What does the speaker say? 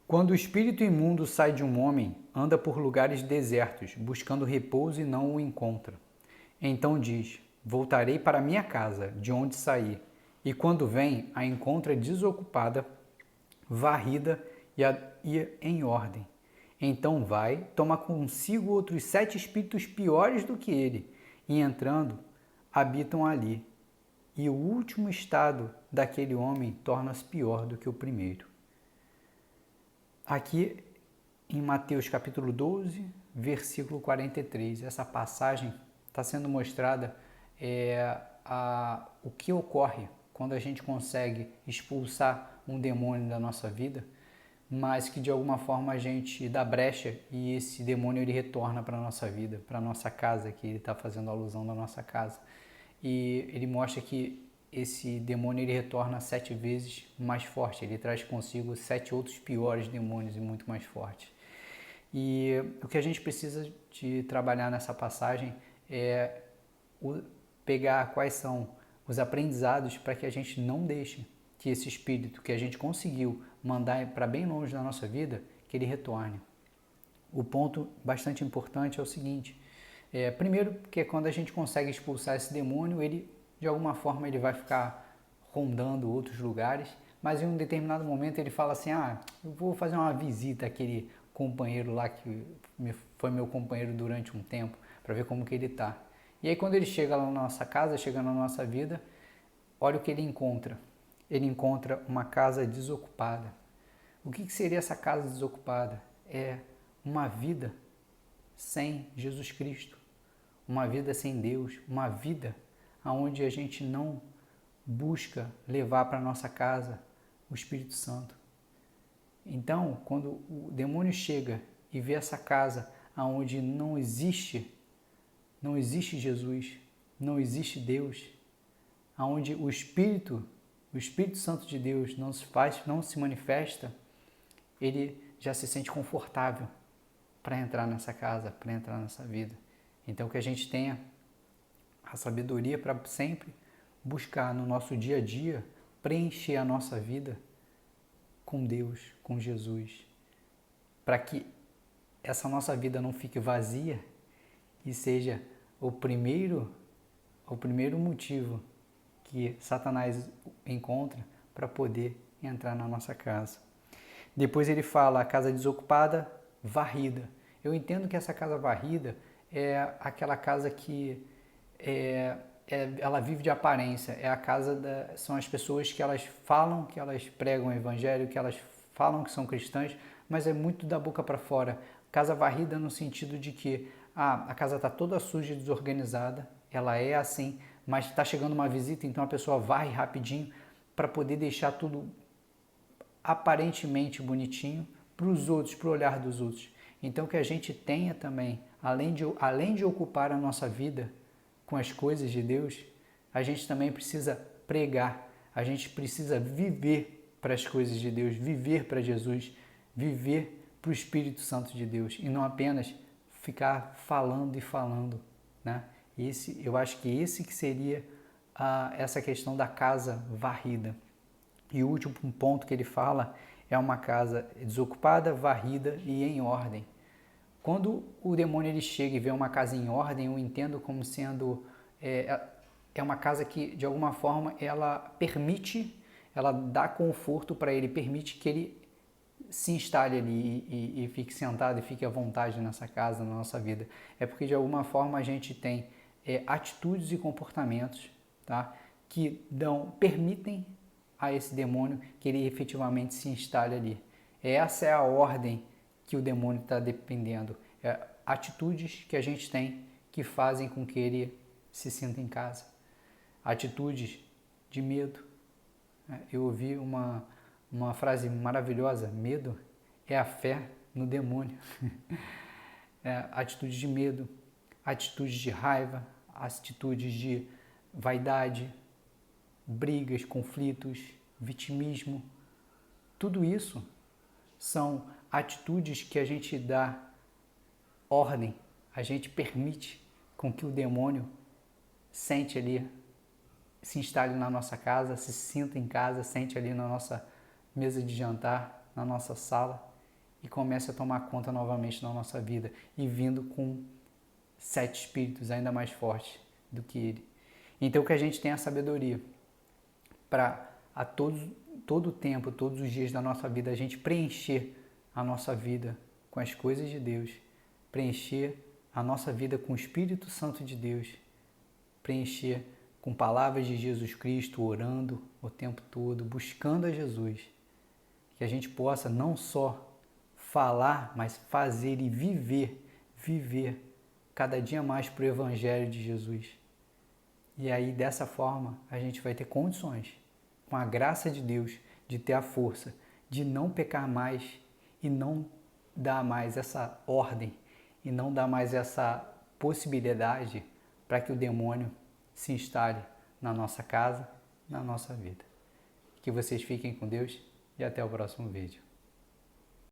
Quando o espírito imundo sai de um homem, anda por lugares desertos, buscando repouso e não o encontra. Então diz: Voltarei para minha casa, de onde saí. E quando vem, a encontra desocupada, varrida e em ordem. Então vai, toma consigo outros 7 espíritos piores do que ele, e entrando, habitam ali. E o último estado daquele homem torna-se pior do que o primeiro. Aqui em Mateus capítulo 12, versículo 43, essa passagem está sendo mostrada o que ocorre quando a gente consegue expulsar um demônio da nossa vida, mas que de alguma forma a gente dá brecha e esse demônio ele retorna para a nossa vida, para a nossa casa, que ele está fazendo alusão da nossa casa. E ele mostra que esse demônio ele retorna 7 vezes mais forte, ele traz consigo 7 outros piores demônios e muito mais fortes. E o que a gente precisa de trabalhar nessa passagem é pegar quais são os aprendizados para que a gente não deixe que esse espírito que a gente conseguiu mandar para bem longe da nossa vida, que ele retorne. O ponto bastante importante é o seguinte, primeiro que quando a gente consegue expulsar esse demônio, ele de alguma forma ele vai ficar rondando outros lugares, mas em um determinado momento ele fala assim, eu vou fazer uma visita àquele companheiro lá que foi meu companheiro durante um tempo, para ver como que ele está. E aí quando ele chega lá na nossa casa, chega na nossa vida, olha o que ele encontra. Ele encontra uma casa desocupada. O que seria essa casa desocupada? É uma vida sem Jesus Cristo, uma vida sem Deus, uma vida onde a gente não busca levar para nossa casa o Espírito Santo. Então, quando o demônio chega e vê essa casa onde não existe Jesus, não existe Deus, onde o Espírito Santo de Deus não se manifesta, ele já se sente confortável para entrar nessa casa, para entrar nessa vida. Então que a gente tenha a sabedoria para sempre buscar no nosso dia a dia preencher a nossa vida com Deus, com Jesus, para que essa nossa vida não fique vazia e seja o primeiro motivo que Satanás encontra para poder entrar na nossa casa. Depois ele fala a casa desocupada, varrida. Eu entendo que essa casa varrida é aquela casa que ela vive de aparência, é a casa são as pessoas que elas falam que elas pregam o evangelho, que elas falam que são cristãs, mas é muito da boca para fora. Casa varrida no sentido de que a casa está toda suja e desorganizada, ela é assim, mas está chegando uma visita, então a pessoa varre rapidinho para poder deixar tudo aparentemente bonitinho para os outros, para o olhar dos outros. Então que a gente tenha também, além de ocupar a nossa vida com as coisas de Deus, a gente também precisa pregar, a gente precisa viver para as coisas de Deus, viver para Jesus, viver para o Espírito Santo de Deus e não apenas ficar falando e falando, né? Eu acho que esse que seria essa questão da casa varrida. E o último ponto que ele fala é uma casa desocupada, varrida e em ordem. Quando o demônio ele chega e vê uma casa em ordem, eu entendo como sendo uma casa que de alguma forma ela dá conforto para ele, permite que ele se instale ali e fique sentado e fique à vontade nessa casa, na nossa vida. É porque de alguma forma a gente tem atitudes e comportamentos, tá, que permitem a esse demônio que ele efetivamente se instale ali. Essa é a ordem que o demônio está dependendo. Atitudes que a gente tem que fazem com que ele se sinta em casa. Atitudes de medo. Eu ouvi uma frase maravilhosa: medo é a fé no demônio. Atitudes de medo, atitudes de raiva, atitudes de vaidade, brigas, conflitos, vitimismo. Tudo isso são atitudes que a gente dá ordem, a gente permite com que o demônio sente ali, se instale na nossa casa, se sinta em casa, sente ali na nossa mesa de jantar, na nossa sala. e comece a tomar conta novamente da nossa vida e vindo com 7 espíritos ainda mais fortes do que ele. Então que a gente tenha a sabedoria para a todo o tempo, todos os dias da nossa vida, a gente preencher a nossa vida com as coisas de Deus, preencher a nossa vida com o Espírito Santo de Deus, preencher com palavras de Jesus Cristo, orando o tempo todo, buscando a Jesus. Que a gente possa não só falar, mas fazer e viver cada dia mais para o Evangelho de Jesus. E aí, dessa forma, a gente vai ter condições, com a graça de Deus, de ter a força de não pecar mais e não dar mais essa ordem e não dar mais essa possibilidade para que o demônio se instale na nossa casa, na nossa vida. Que vocês fiquem com Deus e até o próximo vídeo.